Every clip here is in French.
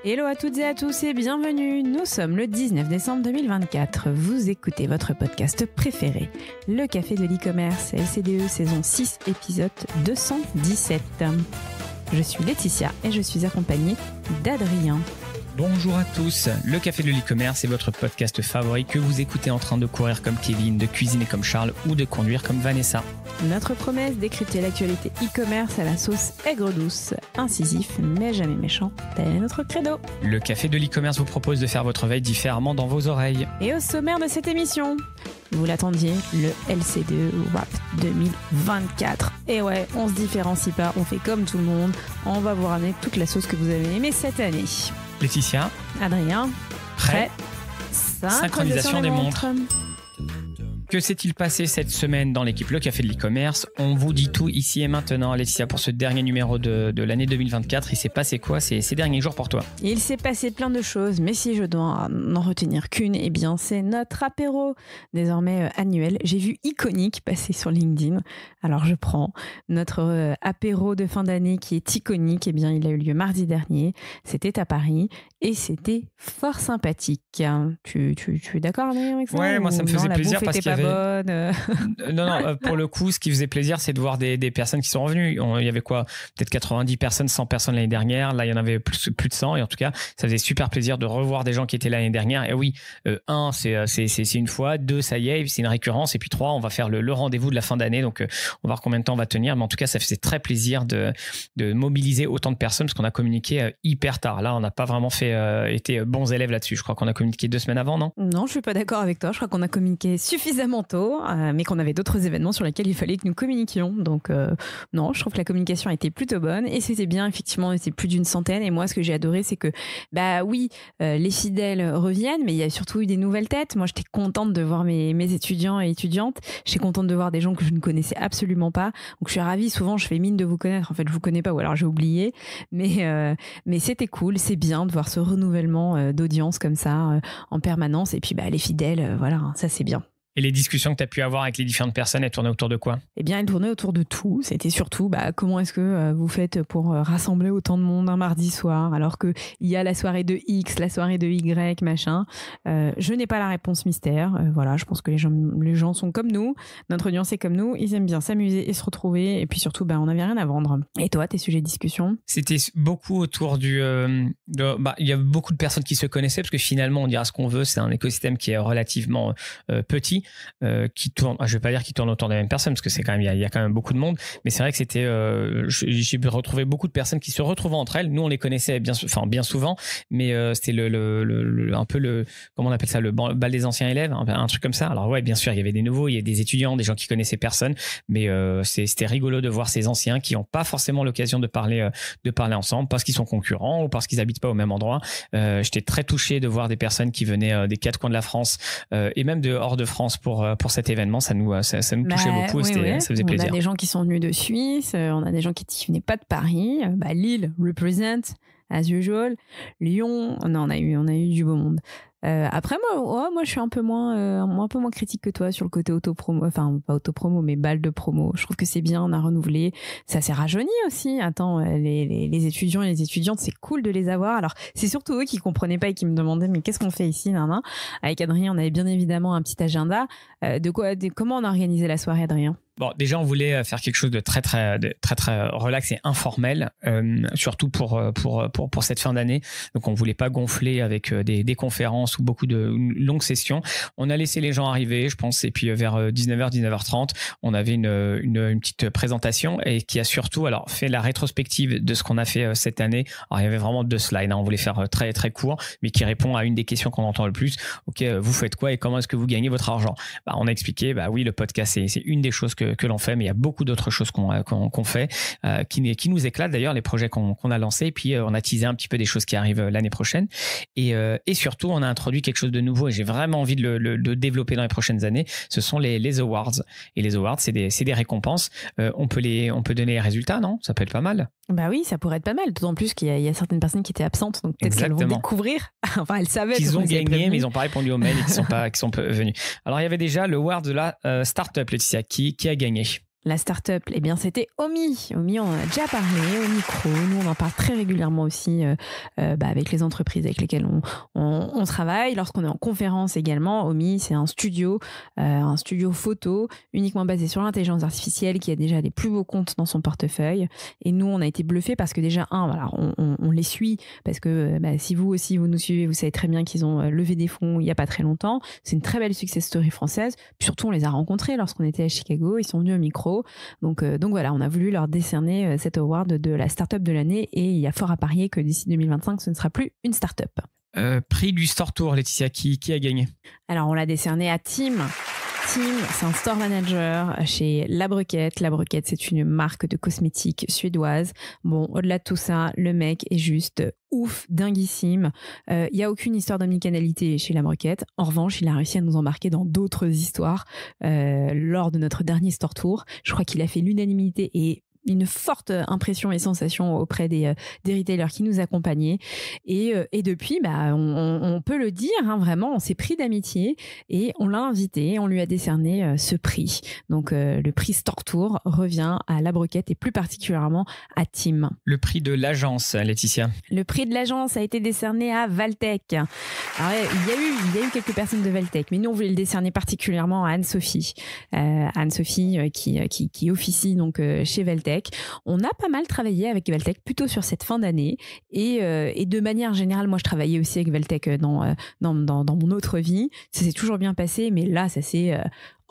Hello à toutes et à tous et bienvenue. Nous sommes le 19 décembre 2024. Vous écoutez votre podcast préféré, Le Café de l'e-commerce, LCDE saison 6, épisode 217. Je suis Laetitia et je suis accompagnée d'Adrien. Bonjour à tous, Le Café de l'e-commerce est votre podcast favori que vous écoutez en train de courir comme Kevin, de cuisiner comme Charles ou de conduire comme Vanessa. Notre promesse, décrypter l'actualité e-commerce à la sauce aigre-douce, incisif mais jamais méchant, tel est notre credo. Le Café de l'e-commerce vous propose de faire votre veille différemment dans vos oreilles. Et au sommaire de cette émission, vous l'attendiez, le LCDE Wrap 2024. Et ouais, on se différencie pas, on fait comme tout le monde, on va vous ramener toute la sauce que vous avez aimée cette année. Laetitia, Adrien, prêt. Synchronisation des montres. Que s'est-il passé cette semaine dans l'équipe Le Café de l'e-commerce? On vous dit tout ici et maintenant, Laetitia, pour ce dernier numéro de l'année 2024. Il s'est passé quoi ces derniers jours pour toi? Il s'est passé plein de choses, mais si je dois n'en retenir qu'une, eh bien c'est notre apéro, désormais annuel. J'ai vu Iconic passer sur LinkedIn. Alors je prends notre apéro de fin d'année qui est iconique. Eh bien il a eu lieu mardi dernier. C'était à Paris et c'était fort sympathique. Tu es d'accord avec ça? Ouais, moi ça me faisait plaisir parce qu'il y avait... Non, pour le coup, ce qui faisait plaisir, c'est de voir des personnes qui sont revenues. Il y avait quoi? Peut-être 90 personnes, 100 personnes l'année dernière. Là, il y en avait plus de 100. Et en tout cas, ça faisait super plaisir de revoir des gens qui étaient là l'année dernière. Et oui, c'est une fois. 2, ça y est, c'est une récurrence. Et puis 3, on va faire le rendez-vous de la fin d'année. Donc, on va voir combien de temps on va tenir. Mais en tout cas, ça faisait très plaisir de mobiliser autant de personnes parce qu'on a communiqué hyper tard. Là, on n'a pas vraiment été bons élèves là-dessus. Je crois qu'on a communiqué 2 semaines avant, non? Non, je suis pas d'accord avec toi. Je crois qu'on a communiqué suffisamment tôt, mais qu'on avait d'autres événements sur lesquels il fallait que nous communiquions. Donc non, je trouve que la communication a été plutôt bonne et c'était bien, effectivement, c'était plus d'1 centaine. Et moi, ce que j'ai adoré, c'est que les fidèles reviennent, mais il y a surtout eu des nouvelles têtes. Moi, j'étais contente de voir mes étudiants et étudiantes. J'étais contente de voir des gens que je ne connaissais absolument pas. Donc je suis ravie. Souvent, je fais mine de vous connaître. En fait, je vous connais pas, ou alors j'ai oublié. Mais c'était cool. C'est bien de voir ce renouvellement d'audience comme ça en permanence. Et puis les fidèles, voilà, ça c'est bien. Et les discussions que tu as pu avoir avec les différentes personnes, elles tournaient autour de quoi? Eh bien, elles tournaient autour de tout. C'était surtout comment est-ce que vous faites pour rassembler autant de monde un mardi soir alors qu'il y a la soirée de X, la soirée de Y, machin. Je n'ai pas la réponse mystère. Voilà, je pense que les gens sont comme nous. Notre audience est comme nous. Ils aiment bien s'amuser et se retrouver. Et puis surtout, on n'avait rien à vendre. Et toi, tes sujets de discussion? C'était beaucoup autour il y a beaucoup de personnes qui se connaissaient parce que finalement, on dira ce qu'on veut. C'est un écosystème qui est relativement petit. Qui tourne, je vais pas dire qu'il tourne autour des mêmes personnes parce que c'est quand même, il y a quand même beaucoup de monde, mais c'est vrai que c'était j'ai retrouvé beaucoup de personnes qui se retrouvaient entre elles. Nous on les connaissait bien souvent, mais c'était un peu le, comment on appelle ça, le bal des anciens élèves, un truc comme ça. Alors ouais, bien sûr il y avait des nouveaux, il y a des étudiants, des gens qui connaissaient personne, mais c'était rigolo de voir ces anciens qui ont pas forcément l'occasion de parler ensemble parce qu'ils sont concurrents ou parce qu'ils habitent pas au même endroit. J'étais très touché de voir des personnes qui venaient des 4 coins de la France et même de hors de France pour cet événement. Ça nous touchait beaucoup. Oui, ça faisait plaisir. On a des gens qui sont venus de Suisse, on a des gens qui ne venaient pas de Paris. Lille represent as usual. Lyon, non, on a eu du beau monde. Après moi je suis un peu moins critique que toi sur le côté autopromo, enfin pas autopromo mais balle de promo. Je trouve que c'est bien, on a renouvelé, ça s'est rajeuni aussi. Attends, les étudiants et les étudiantes, c'est cool de les avoir. Alors c'est surtout eux qui comprenaient pas et qui me demandaient mais qu'est-ce qu'on fait ici, nan. Avec Adrien on avait bien évidemment un petit agenda. Comment on a organisé la soirée, Adrien? Bon, déjà, on voulait faire quelque chose de très relax et informel, surtout pour cette fin d'année. Donc, on voulait pas gonfler avec des conférences ou beaucoup de longues sessions. On a laissé les gens arriver, je pense, et puis vers 19h, 19h30, on avait une petite présentation et qui a surtout, fait la rétrospective de ce qu'on a fait cette année. Alors, il y avait vraiment 2 slides, on voulait faire très, très court, mais qui répond à une des questions qu'on entend le plus. OK, vous faites quoi et comment est-ce que vous gagnez votre argent? On a expliqué, oui, le podcast, c'est une des choses que l'on fait, mais il y a beaucoup d'autres choses qu'on fait, qui nous éclatent d'ailleurs, les projets qu'on a lancés. Et puis, on a teasé un petit peu des choses qui arrivent l'année prochaine. Et surtout, on a introduit quelque chose de nouveau et j'ai vraiment envie de le développer dans les prochaines années. Ce sont les awards. Et les awards, c'est des récompenses. On peut donner les résultats, non? Ça peut être pas mal. Oui, ça pourrait être pas mal. D'autant plus qu'il y a certaines personnes qui étaient absentes, donc peut-être qu'elles vont découvrir. Enfin, elles savaient qu'ils ont gagné, mais ils n'ont pas répondu aux mails et qui sont venus. Alors, il y avait déjà le award de la startup, Laetitia, qui a gagné. La start-up, eh bien, c'était Omi. Omi, on en a déjà parlé au micro. Nous, on en parle très régulièrement aussi avec les entreprises avec lesquelles on travaille. Lorsqu'on est en conférence également, Omi, c'est un studio photo uniquement basé sur l'intelligence artificielle qui a déjà les plus beaux comptes dans son portefeuille. Et nous, on a été bluffés parce que déjà, on les suit parce que si vous aussi, vous nous suivez, vous savez très bien qu'ils ont levé des fonds il n'y a pas très longtemps. C'est une très belle success story française. Puis surtout, on les a rencontrés lorsqu'on était à Chicago. Ils sont venus au micro. Donc voilà, on a voulu leur décerner cet award de la start-up de l'année et il y a fort à parier que d'ici 2025, ce ne sera plus une start-up. Prix du Store Tour, Laetitia, qui a gagné? Alors, on l'a décerné à Tim. Tim, c'est un store manager chez La Brequette. La Brequette, c'est une marque de cosmétiques suédoise. Bon, au-delà de tout ça, le mec est juste ouf, dinguissime. Il n'y a aucune histoire d'omnicanalité chez La Brequette. En revanche, il a réussi à nous embarquer dans d'autres histoires lors de notre dernier store tour. Je crois qu'il a fait l'unanimité et une forte impression et sensation auprès des retailers qui nous accompagnaient et depuis on peut le dire vraiment, on s'est pris d'amitié et on l'a invité, on lui a décerné ce prix. Donc le prix Store Tour revient à La Brequette et plus particulièrement à Tim. Le prix de l'agence, Laetitia? Le prix de l'agence a été décerné à Valtech. Alors, il y a eu quelques personnes de Valtech, mais nous on voulait le décerner particulièrement à Anne-Sophie. Anne-Sophie qui officie donc chez Valtech. On a pas mal travaillé avec Valtech plutôt sur cette fin d'année et de manière générale, moi je travaillais aussi avec Valtech dans mon autre vie. Ça s'est toujours bien passé, mais là ça s'est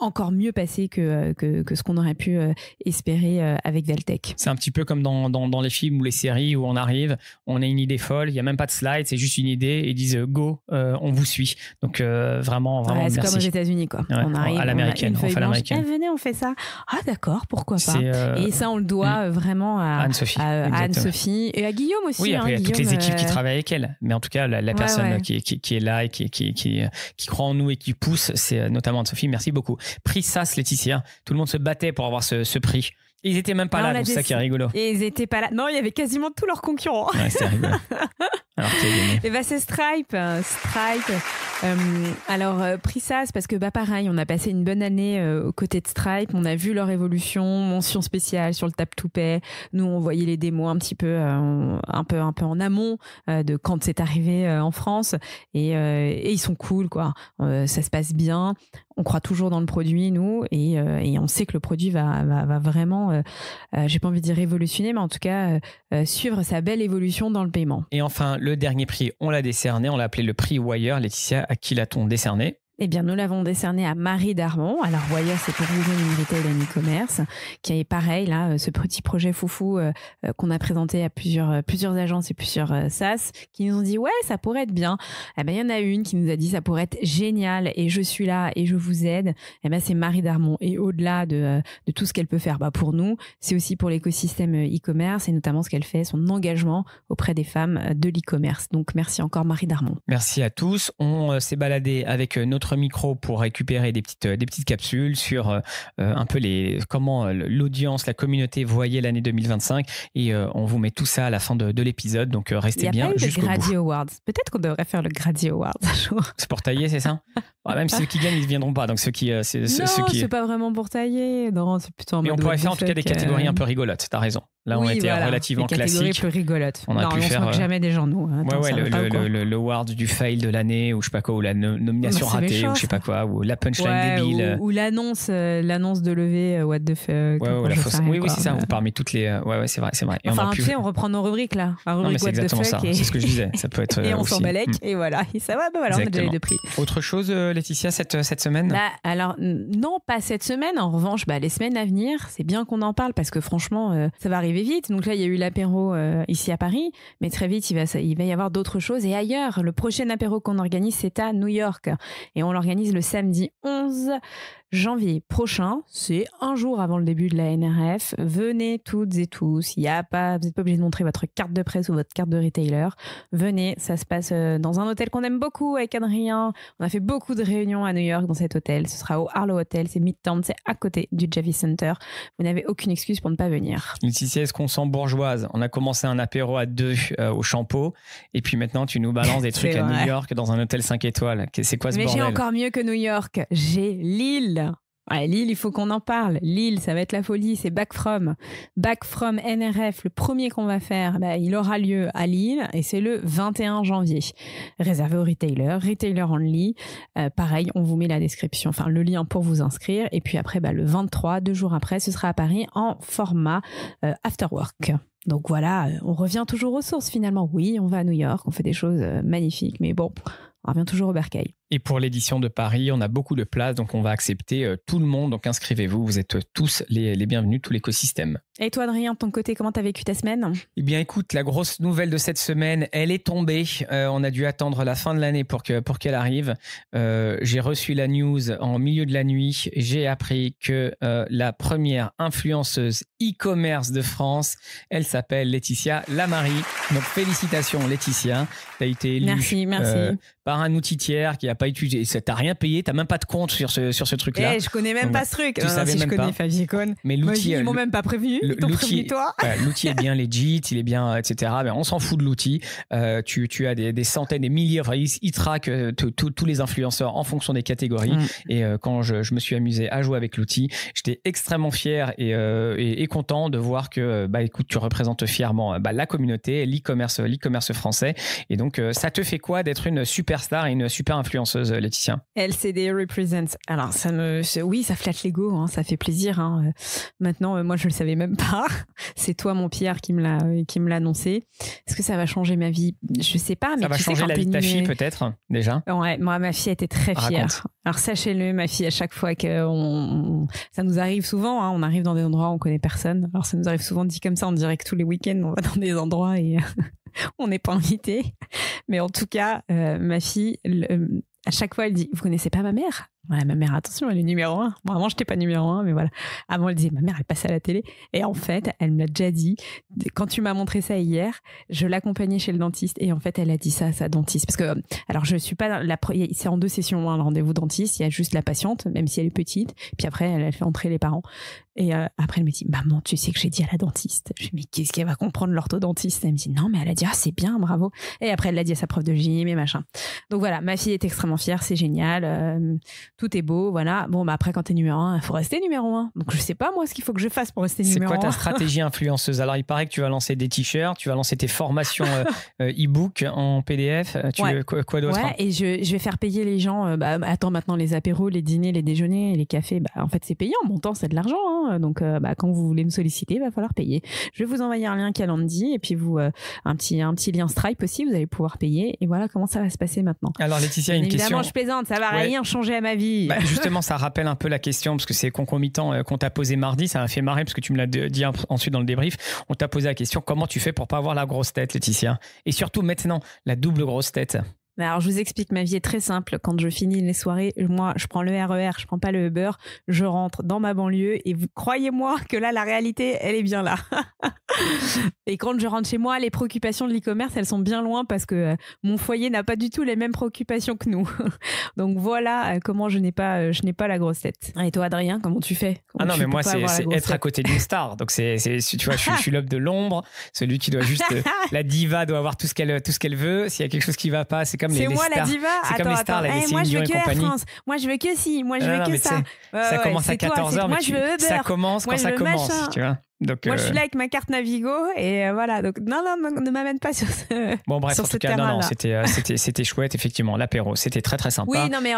encore mieux passé que ce qu'on aurait pu espérer avec Valtech. C'est un petit peu comme dans les films ou les séries où on arrive, on a une idée folle, il n'y a même pas de slide, c'est juste une idée et ils disent go, on vous suit. Donc vraiment c'est merci. C'est comme aux États-Unis quoi. Ouais, on arrive à l'américaine, on fait l'américaine. Venez, on fait ça. Ah d'accord, pourquoi pas. Et ça on le doit vraiment à Anne-Sophie et à Guillaume aussi. Oui, après il y a toutes les équipes qui travaillent avec elle, mais en tout cas la personne qui est là et qui croit en nous et qui pousse, c'est notamment Anne-Sophie. Merci beaucoup. Prix SAS, Laetitia. Tout le monde se battait pour avoir ce prix. Ils étaient même pas là, donc c'est ça qui est rigolo. Et ils étaient pas là. Non, il y avait quasiment tous leurs concurrents. Ouais, c'était rigolo. Alors, qui a gagné? Et c'est Stripe. Prix SAS, parce que pareil, on a passé une bonne année aux côtés de Stripe. On a vu leur évolution, mention spéciale sur le Tap to Pay. Nous, on voyait les démos un petit peu, un peu en amont de quand c'est arrivé en France. Et ils sont cool, quoi. Ça se passe bien. On croit toujours dans le produit, nous, et on sait que le produit va vraiment, j'ai pas envie de dire révolutionner, mais en tout cas suivre sa belle évolution dans le paiement. Et enfin, le dernier prix, on l'a décerné, on l'a appelé le prix Wire. Laetitia, à qui l'a-t-on décerné? Eh bien, nous l'avons décerné à Marie Darmon. Alors, Wire, c'est pour Women in Retail and E-Commerce, qui est pareil, là, ce petit projet foufou qu'on a présenté à plusieurs agences et plusieurs SaaS, qui nous ont dit, ouais, ça pourrait être bien. Eh ben, il y en a une qui nous a dit, ça pourrait être génial et je suis là et je vous aide. Eh ben, c'est Marie Darmon. Et au-delà de tout ce qu'elle peut faire, pour nous, c'est aussi pour l'écosystème e-commerce et notamment ce qu'elle fait, son engagement auprès des femmes de l'e-commerce. Donc, merci encore Marie Darmon. Merci à tous. On s'est baladé avec notre micro pour récupérer des petites capsules sur un peu comment l'audience, la communauté voyait l'année 2025 et on vous met tout ça à la fin de l'épisode, donc restez bien jusqu'au bout. Il n'y a pas eu de Grady Awards. Peut-être qu'on devrait faire le Grady Awards un jour. C'est pour tailler, c'est ça? Même ceux qui gagnent, ils ne viendront pas. Donc ceux qui, c'est pas vraiment pour tailler. Non, c'est plutôt en mais on pourrait faire en tout cas des catégories un peu rigolotes. T'as raison. Là, on était relativement classique. Des catégories plus rigolotes. On se moque jamais des gens, nous. Attends, le award du fail de l'année, ou je sais pas quoi, ou la nomination ratée, ou je sais pas quoi, ou la punchline débile. Ou l'annonce de levée, what the fuck. Oui, c'est ça. Parmi toutes les. Ouais, c'est vrai. Et on reprend nos rubriques là. Non, mais c'est exactement ça. C'est ce que je disais. Ça peut être. Et on s'en balèque, et voilà. Et ça va, on a déjà les deux prix. Autre chose, Laetitia, cette semaine? Alors, non, pas cette semaine. En revanche, les semaines à venir, c'est bien qu'on en parle parce que franchement, ça va arriver vite. Donc là, il y a eu l'apéro ici à Paris, mais très vite, il va y avoir d'autres choses. Et ailleurs, le prochain apéro qu'on organise, c'est à New York. Et on l'organise le samedi 11 janvier prochain. C'est un jour avant le début de la NRF. Venez toutes et tous. Vous n'êtes pas obligé de montrer votre carte de presse ou votre carte de retailer. Venez, ça se passe dans un hôtel qu'on aime beaucoup avec Adrien. On a fait beaucoup de réunions à New York dans cet hôtel. Ce sera au Harlow Hotel, c'est Midtown, c'est à côté du Javits Center. Vous n'avez aucune excuse pour ne pas venir. Laetitia, est-ce qu'on sent bourgeoise? On a commencé un apéro à 2 au Champeau et puis maintenant tu nous balances des trucs à New York dans un hôtel 5 étoiles. C'est quoi ce bordel? Mais j'ai encore mieux que New York. J'ai Lille. Ouais, Lille, il faut qu'on en parle. Lille, ça va être la folie. C'est Back From NRF. Le premier qu'on va faire, il aura lieu à Lille et c'est le 21 janvier. Réservé aux retailers only. Pareil, on vous met la description, enfin le lien pour vous inscrire. Et puis après, le 23, 2 jours après, ce sera à Paris en format After Work. Donc voilà, on revient toujours aux sources finalement. Oui, on va à New York, on fait des choses magnifiques, mais bon, on revient toujours au bercail. Et pour l'édition de Paris, on a beaucoup de places, donc on va accepter tout le monde. Donc inscrivez-vous, vous êtes tous les bienvenus, tout l'écosystème. Et toi, Adrien, de ton côté, comment t'as vécu ta semaine ? Eh bien, écoute, la grosse nouvelle de cette semaine, elle est tombée. On a dû attendre la fin de l'année pour qu'elle arrive. J'ai reçu la news en milieu de la nuit. J'ai appris que la première influenceuse e-commerce de France, elle s'appelle Laetitia Lamarie. Donc félicitations, Laetitia. Tu as été élue merci. par un outil tiers qui n'a pas utilisé. Tu n'as rien payé, tu n'as même pas de compte sur ce truc-là. Je connais même pas ce truc. Tu savais si même je connais pas. Favicon. Mais l'outil, ils m'ont même pas prévenu. Ils t'ont prévenu, toi. L'outil est bien legit, il est bien, etc. Mais on s'en fout de l'outil. Tu as des centaines, des milliers. Enfin, il traque tous les influenceurs en fonction des catégories. Et quand je me suis amusé à jouer avec l'outil, j'étais extrêmement fier et content de voir que, écoute, tu représentes fièrement la communauté, l'e-commerce français. Et donc, ça te fait quoi d'être une superstar et une super influenceuse, Laetitia ? LCD represents. Alors, oui, ça flatte l'ego, hein, ça fait plaisir. Hein. Maintenant, moi, je le savais même pas. C'est toi, mon Pierre, qui me l'a annoncé. Est-ce que ça va changer ma vie ? Je sais pas, mais ça va changer la vie de ta fille, peut-être, déjà. Ouais, moi, ma fille était très fière. Raconte. Alors, sachez-le, ma fille, à chaque fois ça nous arrive souvent, hein, on arrive dans des endroits où on connaît personne. Alors, ça nous arrive souvent dit comme ça, on dirait que tous les week-ends, on va dans des endroits et on n'est pas invité. Mais en tout cas, ma fille, à chaque fois, elle dit, vous connaissez pas ma mère ? Ouais, ma mère, attention, elle est numéro 1. Bon, avant, je n'étais pas numéro 1, mais voilà. Avant, elle disait, ma mère, elle passait à la télé. Et en fait, elle me l'a déjà dit. Quand tu m'as montré ça hier, je l'accompagnais chez le dentiste. Et en fait, elle a dit ça à sa dentiste. Parce que, alors, je suis pas c'est en 2 sessions, hein, le rendez-vous dentiste. Il y a juste la patiente, même si elle est petite. Puis après, elle fait entrer les parents. Et après, elle me dit, maman, tu sais que j'ai dit à la dentiste. Je lui dis, mais qu'est-ce qu'elle va comprendre, l'orthodontiste ? Elle me dit, non, mais elle a dit, ah, c'est bien, bravo. Et après, elle l'a dit à sa prof de gym et machin. Donc voilà, ma fille est extrêmement fière, c'est génial. Tout est beau, voilà. Bon, après, quand t'es numéro 1, il faut rester numéro 1. Donc, je sais pas, moi, ce qu'il faut que je fasse pour rester numéro 1. C'est quoi ta stratégie influenceuse ? Alors, il paraît que tu vas lancer des t-shirts, tu vas lancer tes formations e-book en PDF. Quoi d'autre ? Ouais, et je vais faire payer les gens. Attends, maintenant, les apéros, les dîners, les déjeuners, les cafés, en fait, c'est payant. Mon temps, c'est de l'argent. Hein. Donc, quand vous voulez me solliciter, il va falloir payer. Je vais vous envoyer un lien Calendly et puis un petit lien Stripe aussi. Vous allez pouvoir payer. Et voilà comment ça va se passer maintenant. Alors, Laetitia, une question. Évidemment, je plaisante. Ça va rien changer à ma vie. Justement, ça rappelle un peu la question parce que c'est concomitant qu'on t'a posé mardi. Ça m'a fait marrer parce que tu me l'as dit ensuite dans le débrief. On t'a posé la question, comment tu fais pour pas avoir la grosse tête, Laetitia ? Et surtout maintenant, la double grosse tête. Alors, je vous explique, ma vie est très simple. Quand je finis les soirées, moi, je prends le RER, je prends pas le Uber, je rentre dans ma banlieue et vous croyez-moi que là, la réalité, elle est bien là. Et quand je rentre chez moi, les préoccupations de l'e-commerce, elles sont bien loin parce que mon foyer n'a pas du tout les mêmes préoccupations que nous. Donc voilà comment je n'ai pas la grosse tête. Et toi, Adrien, comment tu fais ? Non, mais moi, c'est être à côté d'une star. Donc, tu vois, je suis l'homme de l'ombre, celui qui doit juste. La diva doit avoir tout ce qu'elle veut. S'il y a quelque chose qui va pas, c'est comme les moi stars. La diva. C'est comme les stars, les moi, je veux que Air France. Moi, je veux que si. Moi, je veux que ça. Ça commence à 14h, mais je veux Uber. Ça commence quand ça commence, tu vois. Donc, moi, je suis là avec ma carte Navigo et voilà. Donc, non, ne m'amène pas sur ce. Bon, bref, sur en tout cas, non, c'était chouette, effectivement. L'apéro, c'était très, très sympa. Oui, non, mais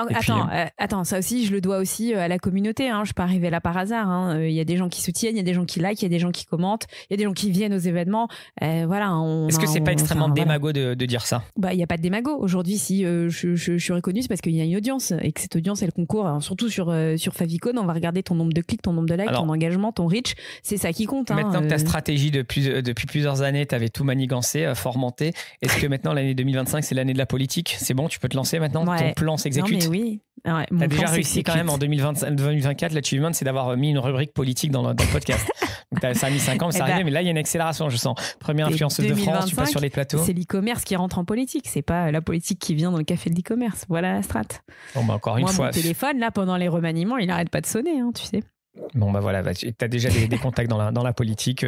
attends, ça aussi, je le dois aussi à la communauté. Hein. Je suis pas arrivée là par hasard. Hein. Il y a des gens qui soutiennent, il y a des gens qui likent, il y a des gens qui commentent, il y a des gens qui viennent aux événements. Voilà. Est-ce que c'est pas extrêmement démago de dire ça ? Il y a pas de démago. Aujourd'hui, si je suis reconnue, c'est parce qu'il y a une audience et que cette audience, elle concourt. Alors, surtout sur Favicon, on va regarder ton nombre de clics, ton nombre de likes, ton engagement, ton reach. C'est ça qui compte. Maintenant que ta stratégie depuis plusieurs années, tu avais tout manigancé, formanté. Est-ce que maintenant, l'année 2025, c'est l'année de la politique ? C'est bon, tu peux te lancer maintenant ? Ton plan s'exécute ? Non, mais oui. Ouais, t'as déjà réussi quand même en 2024, l'achievement, c'est d'avoir mis une rubrique politique dans le podcast. Donc ça a mis 5 ans, mais c'est arrivé, mais là il y a une accélération, je sens. Première influenceuse de France, tu passes sur les plateaux. C'est l'e-commerce qui rentre en politique, c'est pas la politique qui vient dans le café de l'e-commerce. Voilà la strate. Bon, encore une fois. Mon téléphone, là, pendant les remaniements, il arrête pas de sonner, hein, tu sais. Bon, bah voilà, tu as déjà des contacts dans la politique,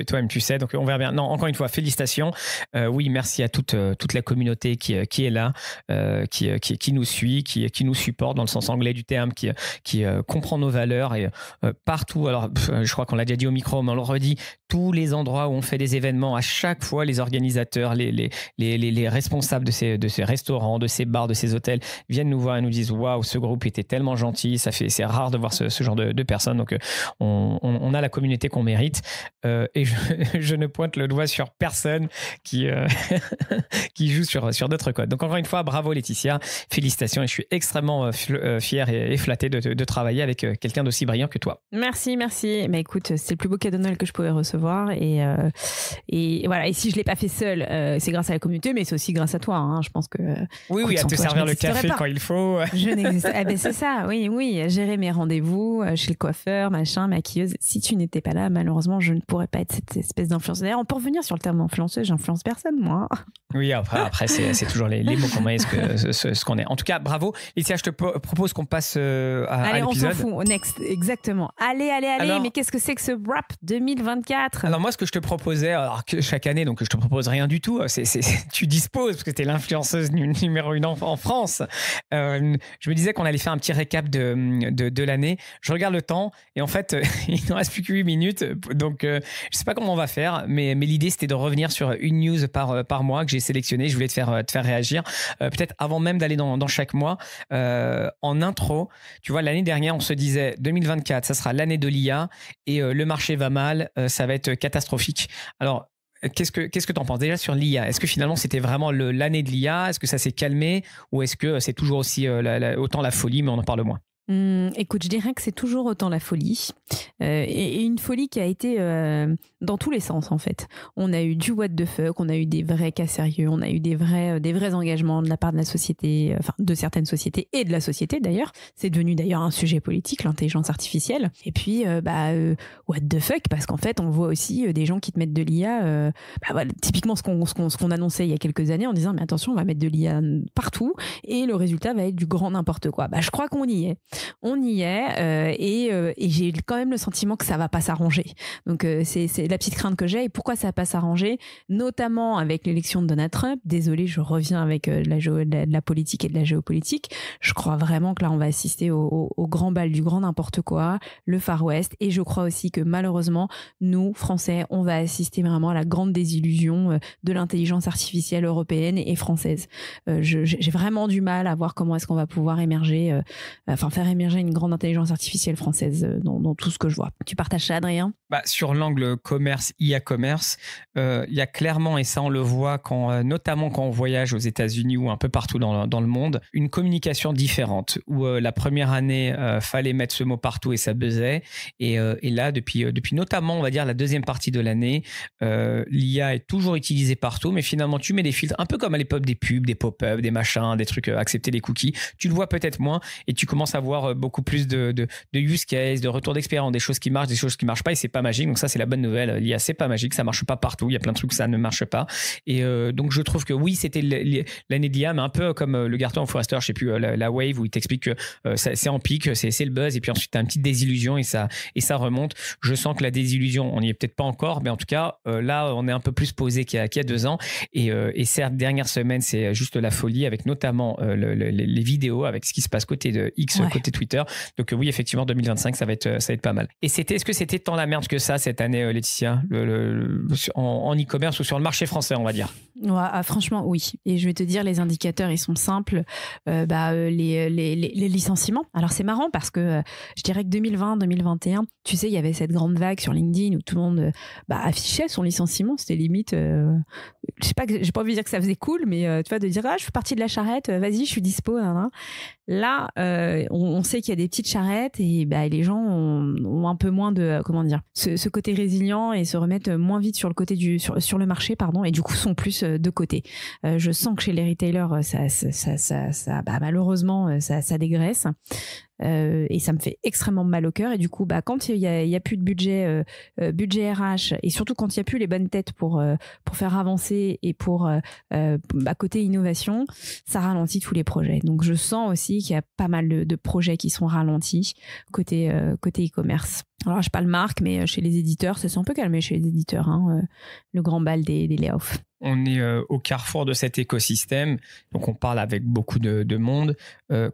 toi-même tu sais, donc on verra bien. Non, encore une fois, félicitations. Oui, merci à toute la communauté qui est là, qui nous suit, qui nous supporte dans le sens anglais du terme, qui comprend nos valeurs et partout. Alors, je crois qu'on l'a déjà dit au micro, mais on le redit, tous les endroits où on fait des événements, à chaque fois, les organisateurs, les responsables de ces restaurants, de ces bars, de ces hôtels viennent nous voir et nous disent waouh, ce groupe était tellement gentil, c'est rare de voir ce genre de personnes. Donc, on a la communauté qu'on mérite. Et je ne pointe le doigt sur personne qui joue sur d'autres codes. Donc, encore une fois, bravo Laetitia. Félicitations. Et je suis extrêmement fier et flatté de travailler avec quelqu'un d'aussi brillant que toi. Merci. Mais écoute, c'est le plus beau cadeau de Noël que je pouvais recevoir. Et voilà. Et si je ne l'ai pas fait seul, c'est grâce à la communauté, mais c'est aussi grâce à toi. Hein. Je pense que. Oui, à te servir le café quand il faut. Je n'existe. C'est ça. Oui. Gérer mes rendez-vous chez le coiffeur, machin, maquilleuse. Si tu n'étais pas là, malheureusement, je ne pourrais pas être cette espèce d'influenceuse. D'ailleurs, on peut revenir sur le terme influenceuse. J'influence personne, moi. Oui, après c'est toujours les mots qu'on met, ce qu'on est. En tout cas, bravo. Laetitia, je te propose qu'on passe à l'épisode. Allez, on s'en fout. Next, exactement. Allez. Alors, mais qu'est-ce que c'est que ce Wrap 2024 ? Alors moi, ce que je te proposais, alors que chaque année, donc je te propose rien du tout. Tu disposes parce que tu es l'influenceuse numéro 1 en France. Je me disais qu'on allait faire un petit récap de l'année. Je regarde le temps et en fait, il ne reste plus que 8 minutes. Donc, je ne sais pas comment on va faire, mais l'idée, c'était de revenir sur une news par mois que j'ai sélectionnée. Je voulais te faire réagir. Peut-être avant même d'aller dans chaque mois. En intro, tu vois, l'année dernière, on se disait 2024, ça sera l'année de l'IA et le marché va mal, ça va être catastrophique. Alors, qu'est-ce que tu en penses déjà sur l'IA ? Est-ce que finalement c'était vraiment l'année de l'IA ? Est-ce que ça s'est calmé ? Ou est-ce que c'est toujours aussi autant la folie, mais on en parle moins ? Écoute, je dirais que c'est toujours autant la folie et une folie qui a été dans tous les sens en fait. On a eu du what the fuck, on a eu des vrais cas sérieux, on a eu des vrais engagements de la part de la société, enfin de certaines sociétés et de la société d'ailleurs. C'est devenu d'ailleurs un sujet politique, l'intelligence artificielle. Et puis what the fuck, parce qu'en fait on voit aussi des gens qui te mettent de l'IA, voilà, typiquement ce qu'on annonçait il y a quelques années en disant mais attention, on va mettre de l'IA partout et le résultat va être du grand n'importe quoi. Je crois qu'on y est. On y est et j'ai j'ai quand même le sentiment que ça va pas s'arranger. Donc c'est la petite crainte que j'ai. Et pourquoi ça va pas s'arranger, notamment avec l'élection de Donald Trump. Désolée, je reviens avec de la politique et de la géopolitique. Je crois vraiment que là on va assister au grand bal du grand n'importe quoi, le Far West. Et je crois aussi que malheureusement nous Français on va assister vraiment à la grande désillusion de l'intelligence artificielle européenne et française. J'ai vraiment du mal à voir comment est-ce qu'on va pouvoir émerger, faire émerger une grande intelligence artificielle française dans tout ce que je vois. Tu partages ça, Adrien ? Sur l'angle commerce, IA commerce, il y a clairement, et ça on le voit notamment quand on voyage aux États-Unis ou un peu partout dans le monde, une communication différente où la première année, fallait mettre ce mot partout et ça buzzait. Et là, depuis notamment, on va dire, la deuxième partie de l'année, l'IA est toujours utilisée partout, mais finalement, tu mets des filtres, un peu comme à l'époque des pubs, des pop-up, des machins, des trucs, accepter les cookies. Tu le vois peut-être moins et tu commences à voir beaucoup plus de use case, de retour d'expérience, des choses qui marchent, des choses qui marchent pas et c'est pas magique. Donc ça, c'est la bonne nouvelle. L'IA, c'est pas magique, ça marche pas partout. Il y a plein de trucs où ça ne marche pas. Et donc, je trouve que oui, c'était l'année de l'IA, mais un peu comme le Garton of Forrester, je sais plus, la Wave, où il t'explique que c'est en pic, c'est le buzz, et puis ensuite, tu as une petite désillusion et ça remonte. Je sens que la désillusion, on n'y est peut-être pas encore, mais en tout cas, là, on est un peu plus posé qu'il y a 2 ans. Et certes, dernière semaine, c'est juste la folie, avec notamment les vidéos, avec ce qui se passe côté de X, ouais. Côté Twitter. Donc oui, effectivement, 2025, ça va être pas mal. Et est-ce que c'était tant la merde que ça cette année, Laetitia, en e-commerce ou sur le marché français, on va dire? Ouais, franchement, oui. Et je vais te dire, les indicateurs, ils sont simples. Les licenciements. Alors, c'est marrant parce que je dirais que 2020, 2021, tu sais, il y avait cette grande vague sur LinkedIn où tout le monde affichait son licenciement. C'était limite, je sais pas, j'ai pas envie de dire que ça faisait cool, mais tu vois, de dire, je fais partie de la charrette, vas-y, je suis dispo. Hein. Là, on sait qu'il y a des petites charrettes et les gens ont un peu moins de, ce côté résilient et se remettent moins vite sur le côté sur le marché, et du coup sont plus de côté. Je sens que chez les retailers, ça malheureusement, ça dégraisse. et ça me fait extrêmement mal au cœur. Et du coup, quand il y a plus de budget RH, et surtout quand il y a plus les bonnes têtes pour faire avancer et pour côté innovation, ça ralentit tous les projets. Donc je sens aussi qu'il y a pas mal de projets qui sont ralentis côté e-commerce. Alors je parle marque, mais chez les éditeurs, ça s'est un peu calmé chez les éditeurs, le grand bal des layoffs. On est au carrefour de cet écosystème, donc on parle avec beaucoup de monde.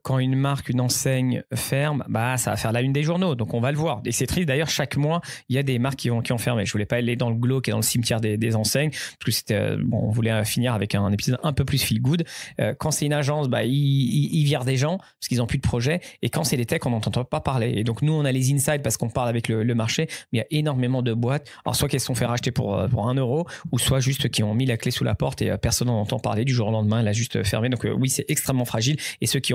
Quand une marque, une enseigne ferme, ça va faire la une des journaux, donc on va le voir. Et c'est triste, d'ailleurs, chaque mois, il y a des marques qui ont fermé. Je voulais pas aller dans le glauque et dans le cimetière des enseignes, parce que c'était, on voulait finir avec un épisode un peu plus feel good. Quand c'est une agence, ils virent des gens, parce qu'ils n'ont plus de projet, et quand c'est des techs, on n'entend pas parler. Et donc nous, on a les insights parce qu'on parle avec le marché, mais il y a énormément de boîtes, alors soit qu'elles se sont fait racheter pour 1 euro, ou soit juste qui ont mis la clé sous la porte et personne n'en entend parler. Du jour au lendemain, elle a juste fermé. Donc oui, c'est extrêmement fragile, et ceux qui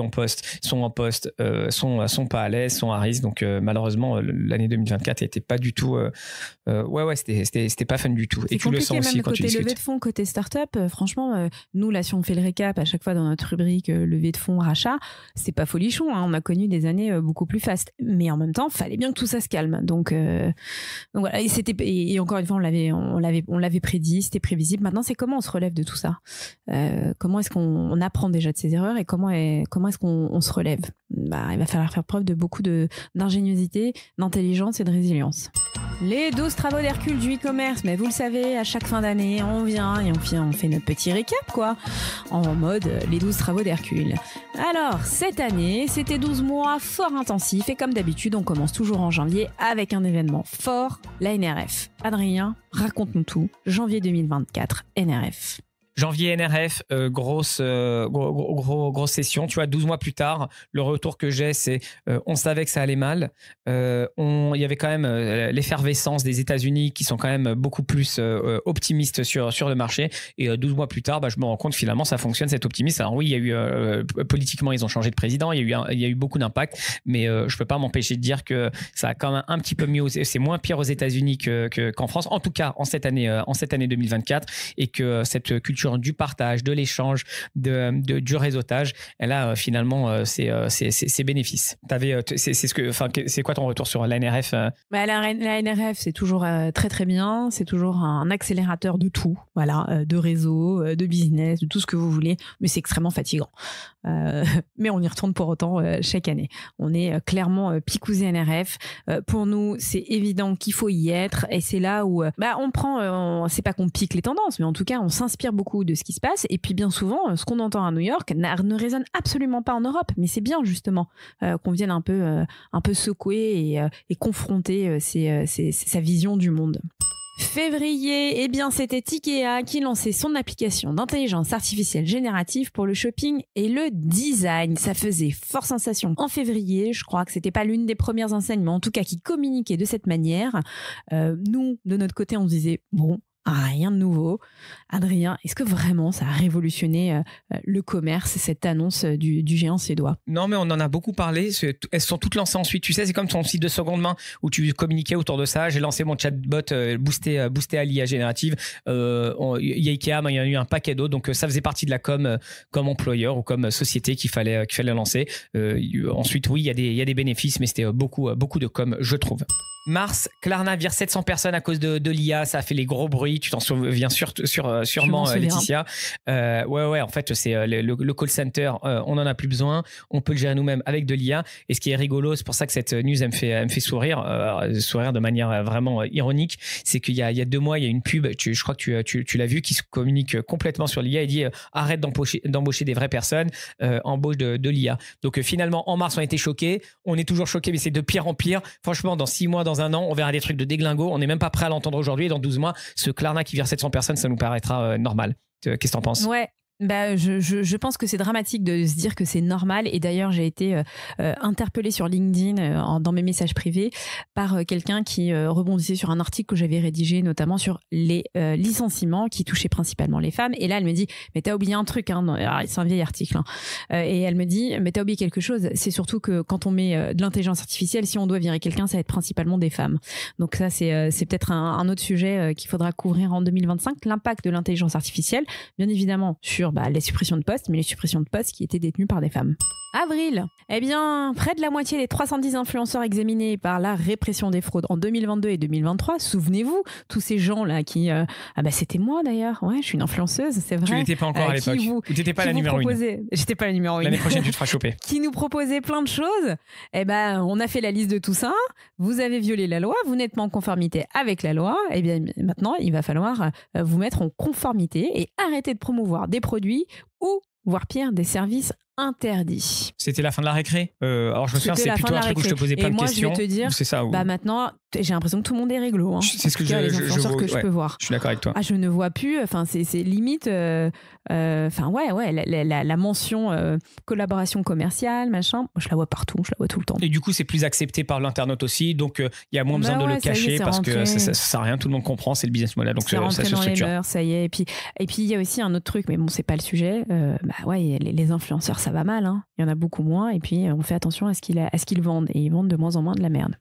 sont en poste sont pas à l'aise, sont à risque. Donc malheureusement, l'année 2024 n'était pas du tout c'était pas fun du tout. C'est et tu le sens aussi quand tu discutes. Côté levée de fonds, côté start-up, franchement, nous là, si on fait le récap à chaque fois dans notre rubrique levée de fonds, rachat, c'est pas folichon, on a connu des années beaucoup plus fastes, mais en même temps, fallait bien que tout ça se calme. Donc voilà, et encore une fois, on l'avait prédit, c'était prévisible. Maintenant, c'est comment on se relève de tout ça, comment est-ce qu'on apprend déjà de ses erreurs, et comment est-ce qu'on se relève. Il va falloir faire preuve de beaucoup d'ingéniosité, d'intelligence et de résilience. Les 12 travaux d'Hercule du e-commerce, mais vous le savez, à chaque fin d'année, on vient et on fait notre petit récap, quoi, en mode les 12 travaux d'Hercule. Alors, cette année, c'était 12 mois fort intensifs, et comme d'habitude, on commence toujours en janvier avec un événement fort, la NRF. Adrien, raconte-nous tout. Janvier 2024, NRF. Janvier NRF, grosse session. Tu vois, 12 mois plus tard, le retour que j'ai, c'est on savait que ça allait mal. Il y avait quand même l'effervescence des États-Unis qui sont quand même beaucoup plus optimistes sur le marché. Et 12 mois plus tard, je me rends compte finalement ça fonctionne, cet optimisme. Alors oui, il y a eu politiquement, ils ont changé de président, il y a eu beaucoup d'impact, mais je peux pas m'empêcher de dire que ça a quand même un petit peu mieux. C'est moins pire aux États-Unis qu'en France, en tout cas en cette année 2024, et que cette culture du partage, de l'échange, du réseautage, elle a finalement ses bénéfices. C'est quoi ton retour sur l'ANRF? La NRF, c'est toujours très très bien, c'est toujours un accélérateur de tout, voilà, de réseau, de business, de tout ce que vous voulez, mais c'est extrêmement fatigant. Mais on y retourne pour autant chaque année. On est clairement picousé NRF. Pour nous, c'est évident qu'il faut y être, et c'est là où on prend, c'est pas qu'on pique les tendances, mais en tout cas on s'inspire beaucoup de ce qui se passe. Et puis bien souvent, ce qu'on entend à New York ne résonne absolument pas en Europe, mais c'est bien justement qu'on vienne un peu secouer et confronter sa vision du monde. Février, c'était IKEA qui lançait son application d'intelligence artificielle générative pour le shopping et le design. Ça faisait fort sensation en février. Je crois que c'était pas l'une des premières enseignes, mais en tout cas qui communiquait de cette manière. Nous, de notre côté, on se disait bon, rien de nouveau. Adrien, est-ce que vraiment ça a révolutionné le commerce, cette annonce du géant suédois? Non, mais on en a beaucoup parlé. Elles sont toutes lancées ensuite. Tu sais, c'est comme ton site de seconde main où tu communiquais autour de ça. J'ai lancé mon chatbot boosté à l'IA générative. Il y a Ikea, mais il y en a eu un paquet d'autres. Donc, ça faisait partie de la com comme employeur ou comme société qu'il fallait lancer. Ensuite, oui, il y a des bénéfices, mais c'était beaucoup de com, je trouve. Mars, Klarna vire 700 personnes à cause de l'IA. Ça a fait les gros bruits. Tu t'en souviens sûrement, Laetitia. Ouais. En fait, c'est le call center. On n'en a plus besoin. On peut le gérer nous-mêmes avec de l'IA. Et ce qui est rigolo, c'est pour ça que cette news, elle me fait sourire de manière vraiment ironique. C'est qu'il y a 2 mois, il y a une pub. Je crois que tu l'as vu, qui se communique complètement sur l'IA et dit arrête d'embaucher des vraies personnes, embauche de l'IA. Donc finalement, en mars, on a été choqués. On est toujours choqués, mais c'est de pire en pire. Franchement, dans 6 mois, dans 1 an, on verra des trucs de déglingo. On n'est même pas prêt à l'entendre aujourd'hui. Et dans 12 mois, ce Klarna qui vire 700 personnes, ça nous paraîtra normal. Qu'est-ce que t'en penses? Ouais. Je pense que c'est dramatique de se dire que c'est normal, et d'ailleurs j'ai été interpellée sur LinkedIn dans mes messages privés par quelqu'un qui rebondissait sur un article que j'avais rédigé notamment sur les licenciements qui touchaient principalement les femmes, et là elle me dit mais t'as oublié un truc, c'est un vieil article, et elle me dit mais t'as oublié quelque chose, c'est surtout que quand on met de l'intelligence artificielle, si on doit virer quelqu'un, ça va être principalement des femmes. Donc ça c'est peut-être un autre sujet qu'il faudra couvrir en 2025, l'impact de l'intelligence artificielle bien évidemment sur sur les suppressions de postes, mais les suppressions de postes qui étaient détenues par des femmes. Avril, eh bien, près de la moitié des 310 influenceurs examinés par la répression des fraudes en 2022 et 2023, souvenez-vous, tous ces gens-là qui... c'était moi d'ailleurs, ouais, je suis une influenceuse, c'est vrai. Tu n'étais pas encore à l'époque, tu n'étais pas la numéro 1. J'étais pas la numéro 1. L'année prochaine, tu te feras choper. Qui nous proposait plein de choses, on a fait la liste de tout ça, vous avez violé la loi, vous n'êtes pas en conformité avec la loi, eh bien maintenant, il va falloir vous mettre en conformité et arrêter de promouvoir des produits ou, voire pire, des services interdit. C'était la fin de la récré. Alors je me souviens, c'est plutôt un truc où je te posais plein de questions. Et moi, je vais te dire, c'est ça, maintenant, j'ai l'impression que tout le monde est réglo. Hein. C'est ce que je peux voir. Je suis d'accord avec toi. Je ne vois plus. Enfin, c'est limite. La mention collaboration commerciale, machin. Moi, je la vois partout. Je la vois tout le temps. Et du coup, c'est plus accepté par l'internaute aussi. Donc, il y a moins besoin de le cacher parce que ça sert à rien. Tout le monde comprend. C'est le business model. Donc, ça se structure. Les mœurs, ça y est. Et puis, il y a aussi un autre truc, mais bon, c'est pas le sujet. Les influenceurs, ça va mal. Hein. Il y en a beaucoup moins. Et puis, on fait attention à ce qu'ils vendent. Et ils vendent de moins en moins de la merde.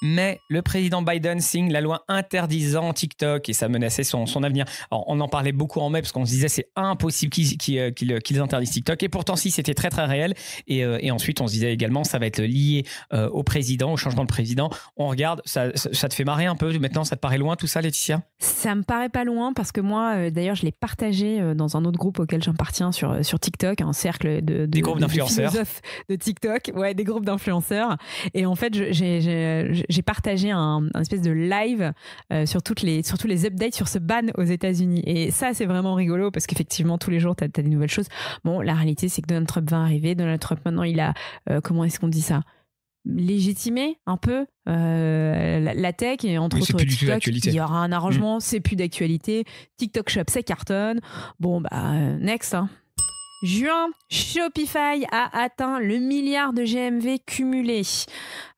Mais le président Biden signe la loi interdisant TikTok et ça menaçait son avenir. Alors, on en parlait beaucoup en mai parce qu'on se disait c'est impossible qu'ils interdisent TikTok. Et pourtant, si, c'était très, très réel. Et ensuite, on se disait également ça va être lié au président, au changement de président. On regarde, ça te fait marrer un peu. Maintenant, ça te paraît loin tout ça, Laetitia ? Ça me paraît pas loin parce que moi, d'ailleurs, je l'ai partagé dans un autre groupe auquel j'appartiens sur TikTok, un cercle des groupes d'influenceurs de TikTok, des groupes d'influenceurs. Et en fait, j'ai partagé un espèce de live sur tous les updates sur ce ban aux États-Unis. Et ça, c'est vraiment rigolo parce qu'effectivement, tous les jours, tu as des nouvelles choses. Bon, la réalité, c'est que Donald Trump va arriver. Donald Trump, maintenant, il a, comment est-ce qu'on dit ça ? Légitimé un peu la tech et entre autres TikTok. Il y aura un arrangement, c'est plus d'actualité. TikTok Shop, ça cartonne. Bon, next, hein. Juin, Shopify a atteint le milliard de GMV cumulé.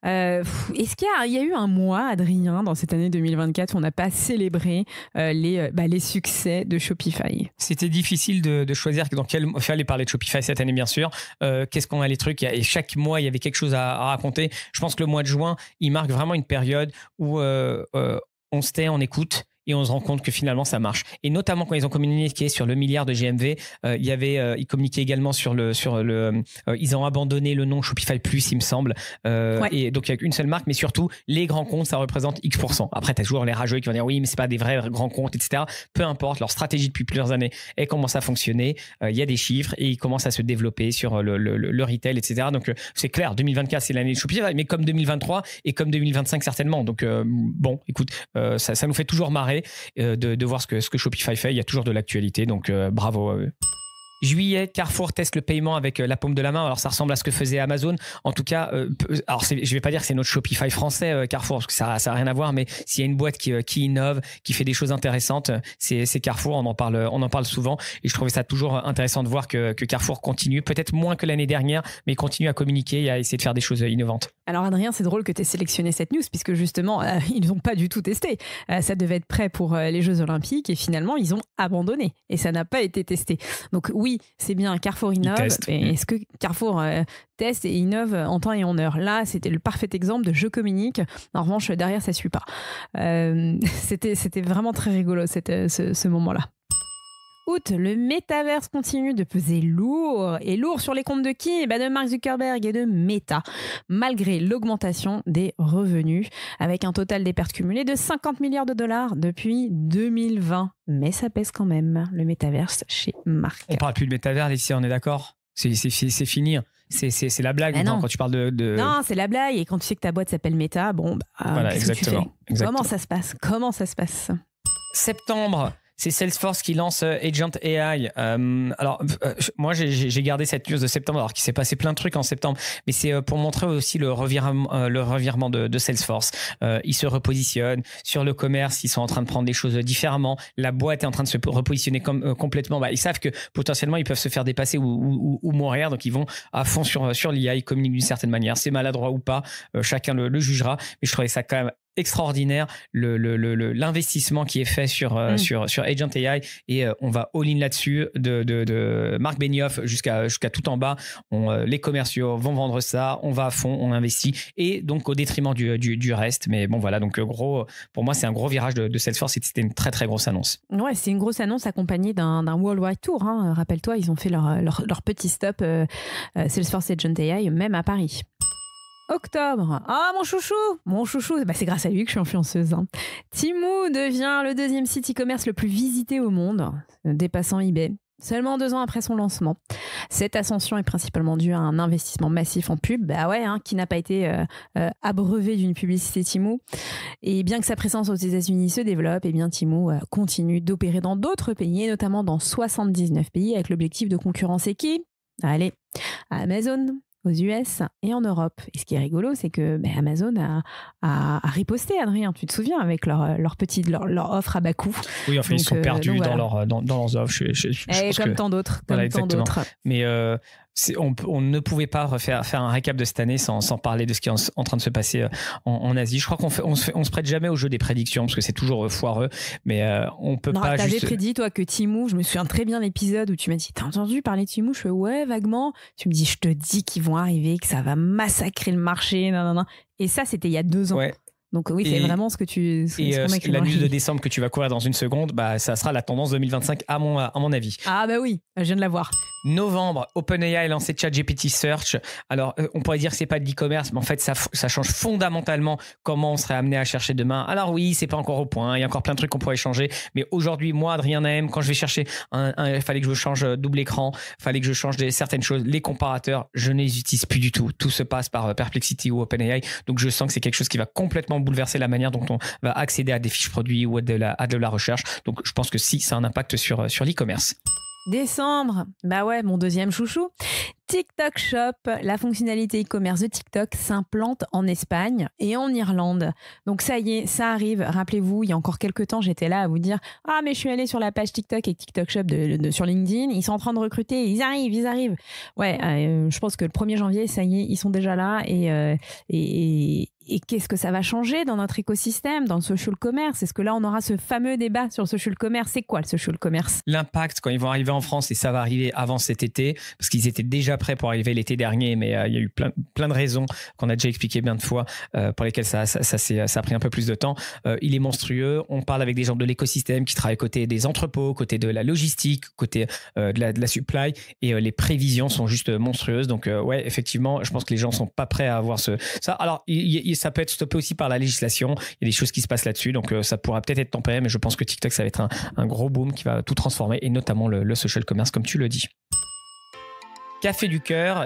Est-ce qu'il y a eu un mois, Adrien, dans cette année 2024 où on n'a pas célébré les succès de Shopify ? C'était difficile de choisir dans quel... Il fallait parler de Shopify cette année, bien sûr. Qu'est-ce qu'on a les trucs ? Et chaque mois, il y avait quelque chose à raconter. Je pense que le mois de juin, il marque vraiment une période où on se tait, on écoute. Et on se rend compte que finalement ça marche. Et notamment quand ils ont communiqué sur le milliard de GMV, ils communiquaient également sur le ils ont abandonné le nom Shopify Plus, il me semble. Et donc il y a une seule marque, mais surtout les grands comptes, ça représente X%. Après, t'as toujours les rageux qui vont dire oui, mais c'est pas des vrais grands comptes, etc. Peu importe, leur stratégie depuis plusieurs années, elle commence à fonctionner. Il y a des chiffres et ils commencent à se développer sur le retail, etc. Donc c'est clair, 2024 c'est l'année de Shopify, mais comme 2023 et comme 2025 certainement. Donc bon, écoute, ça nous fait toujours marrer. De voir ce que Shopify fait, il y a toujours de l'actualité, donc bravo à eux. Juillet, Carrefour teste le paiement avec la paume de la main. Alors ça ressemble à ce que faisait Amazon. En tout cas, je vais pas dire que c'est notre Shopify français, Carrefour, parce que ça a rien à voir. Mais s'il y a une boîte qui innove, qui fait des choses intéressantes, c'est Carrefour. On en parle souvent. Et je trouvais ça toujours intéressant de voir que Carrefour continue, peut-être moins que l'année dernière, mais continue à communiquer et à essayer de faire des choses innovantes. Alors Adrien, c'est drôle que tu aies sélectionné cette news puisque justement, ils n'ont pas du tout testé. Ça devait être prêt pour les Jeux Olympiques et finalement, ils ont abandonné et ça n'a pas été testé. Donc oui, c'est bien, Carrefour innove. Mais est-ce que Carrefour teste et innove en temps et en heure ? Là, c'était le parfait exemple de je communique. En revanche, derrière, ça ne suit pas. C'était vraiment très rigolo ce moment-là. Août, le métaverse continue de peser lourd. Et lourd sur les comptes de qui ? De Mark Zuckerberg et de Meta, malgré l'augmentation des revenus, avec un total des pertes cumulées de 50 milliards de dollars depuis 2020. Mais ça pèse quand même, le métaverse chez Mark. On ne parle plus de métaverse ici, on est d'accord ? C'est fini. C'est la blague quand tu parles de... Non, c'est la blague. Et quand tu sais que ta boîte s'appelle Meta, voilà, exactement. Comment ça se passe ? Septembre. C'est Salesforce qui lance Agent AI. Moi, j'ai gardé cette news de septembre, alors qu'il s'est passé plein de trucs en septembre, mais c'est pour montrer aussi le revirement de Salesforce. Ils se repositionnent sur le commerce, ils sont en train de prendre des choses différemment. La boîte est en train de se repositionner complètement. Ils savent que potentiellement, ils peuvent se faire dépasser ou mourir, donc ils vont à fond sur l'IA, ils communiquent d'une certaine manière. C'est maladroit ou pas, chacun le jugera, mais je trouvais ça quand même extraordinaire l'investissement qui est fait sur Agent AI et on va all-in là-dessus de Marc Benioff jusqu'à tout en bas. Les commerciaux vont vendre ça, on va à fond, on investit et donc au détriment du reste. Mais bon voilà, donc pour moi c'est un gros virage de Salesforce et c'était une très très grosse annonce. Ouais, c'est une grosse annonce accompagnée d'un worldwide tour. Hein. Rappelle-toi, ils ont fait leur petit stop Salesforce Agent AI même à Paris. Octobre. Ah, mon chouchou, c'est grâce à lui que je suis influenceuse. Hein. Temu devient le 2e site e-commerce le plus visité au monde, dépassant eBay. Seulement 2 ans après son lancement. Cette ascension est principalement due à un investissement massif en pub, qui n'a pas été abreuvé d'une publicité Temu. Et bien que sa présence aux États-Unis se développe, Temu continue d'opérer dans d'autres pays, et notamment dans 79 pays, avec l'objectif de concurrencer qui ? Allez, Amazon, aux US et en Europe. Et ce qui est rigolo, c'est que Amazon a riposté, Adrien, tu te souviens, avec leur offre à bas coût. Oui, enfin, ils sont perdus dans leurs offres. Comme tant d'autres. Mais on ne pouvait pas faire un récap de cette année sans parler de ce qui est en train de se passer en Asie. Je crois qu'on se prête jamais au jeu des prédictions parce que c'est toujours foireux, mais on peut pas juste... T'avais prédit, toi, que Temu, je me souviens très bien de l'épisode où tu m'as dit, t'as entendu parler de Temu? Je fais, ouais, vaguement. Tu me dis, je te dis qu'ils vont arriver, que ça va massacrer le marché, nanana. Et ça, c'était il y a 2 ans. Ouais. Donc oui, c'est vraiment ce que tu... la news de décembre que tu vas couvrir dans une seconde, ça sera la tendance 2025 à mon avis. Ah bah oui, je viens de la voir. Novembre, OpenAI a lancé ChatGPT Search. Alors, on pourrait dire que c'est pas de l'e-commerce, mais en fait, ça change fondamentalement comment on serait amené à chercher demain. Alors oui, c'est pas encore au point. Il y a encore plein de trucs qu'on pourrait changer. Mais aujourd'hui, moi, Adrien Nahem, quand je vais chercher il fallait que je change double écran, fallait que je change certaines choses. Les comparateurs, je ne les utilise plus du tout. Tout se passe par Perplexity ou OpenAI. Donc, je sens que c'est quelque chose qui va complètement bouleverser la manière dont on va accéder à des fiches produits ou à de la recherche. Donc, je pense que si, ça a un impact sur l'e-commerce. Décembre, mon 2e chouchou. TikTok Shop, la fonctionnalité e-commerce de TikTok s'implante en Espagne et en Irlande. Donc ça y est, ça arrive. Rappelez-vous, il y a encore quelques temps, j'étais là à vous dire « Ah, mais je suis allée sur la page TikTok et TikTok Shop sur LinkedIn. Ils sont en train de recruter. Ils arrivent. » Ouais, je pense que le 1er janvier, ça y est, ils sont déjà là. Et qu'est-ce que ça va changer dans notre écosystème, dans le social commerce? Est-ce que là, on aura ce fameux débat sur le social commerce? C'est quoi le social commerce? L'impact, quand ils vont arriver en France, et ça va arriver avant cet été, parce qu'ils étaient déjà prêts pour arriver l'été dernier, mais il y a eu plein de raisons qu'on a déjà expliquées bien de fois, pour lesquelles ça a pris un peu plus de temps. Il est monstrueux. On parle avec des gens de l'écosystème qui travaillent côté des entrepôts, côté de la logistique, côté de la supply, et les prévisions sont juste monstrueuses. Donc ouais, effectivement, je pense que les gens sont pas prêts à avoir ça. Alors, ça peut être stoppé aussi par la législation. Il y a des choses qui se passent là-dessus, donc ça pourra peut-être être tempéré, mais je pense que TikTok, ça va être un gros boom qui va tout transformer, et notamment le social commerce, comme tu le dis. Café du cœur,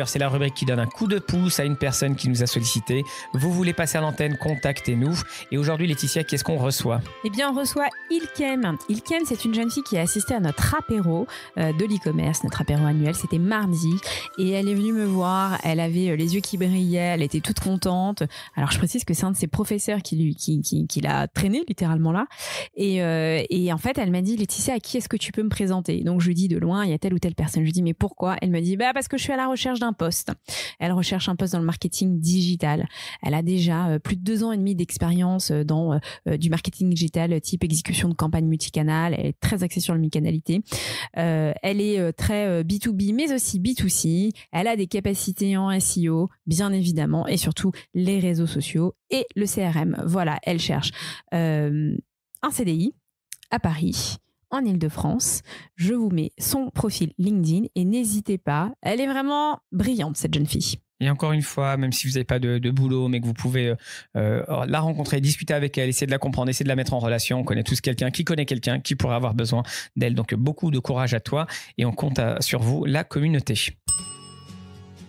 c'est la rubrique qui donne un coup de pouce à une personne qui nous a sollicité. Vous voulez passer à l'antenne, contactez-nous. Et aujourd'hui, Laetitia, qu'est-ce qu'on reçoit? Eh bien, on reçoit Ilkem. Ilkem, c'est une jeune fille qui a assisté à notre apéro de l'e-commerce, notre apéro annuel. C'était mardi. Et elle est venue me voir. Elle avait les yeux qui brillaient. Elle était toute contente. Alors, je précise que c'est un de ses professeurs qui l'a traîné littéralement là. Et en fait, elle m'a dit, Laetitia, à qui est-ce que tu peux me présenter? Donc, je lui dis de loin, il y a telle ou telle personne. Je lui dis, mais pourquoi? Elle me dit, parce que je suis à la recherche d'un poste. Elle recherche un poste dans le marketing digital. Elle a déjà plus de 2 ans et demi d'expérience dans du marketing digital type exécution de campagne multicanal. Elle est très axée sur l'omnicanalité. Elle est très B2B, mais aussi B2C. Elle a des capacités en SEO, bien évidemment, et surtout les réseaux sociaux et le CRM. Voilà, elle cherche un CDI à Paris, en Ile-de-France. Je vous mets son profil LinkedIn et n'hésitez pas. Elle est vraiment brillante, cette jeune fille. Et encore une fois, même si vous n'avez pas de boulot, mais que vous pouvez la rencontrer, discuter avec elle, essayer de la comprendre, essayer de la mettre en relation. On connaît tous quelqu'un qui connaît quelqu'un qui pourrait avoir besoin d'elle. Donc, beaucoup de courage à toi et on compte sur vous, la communauté.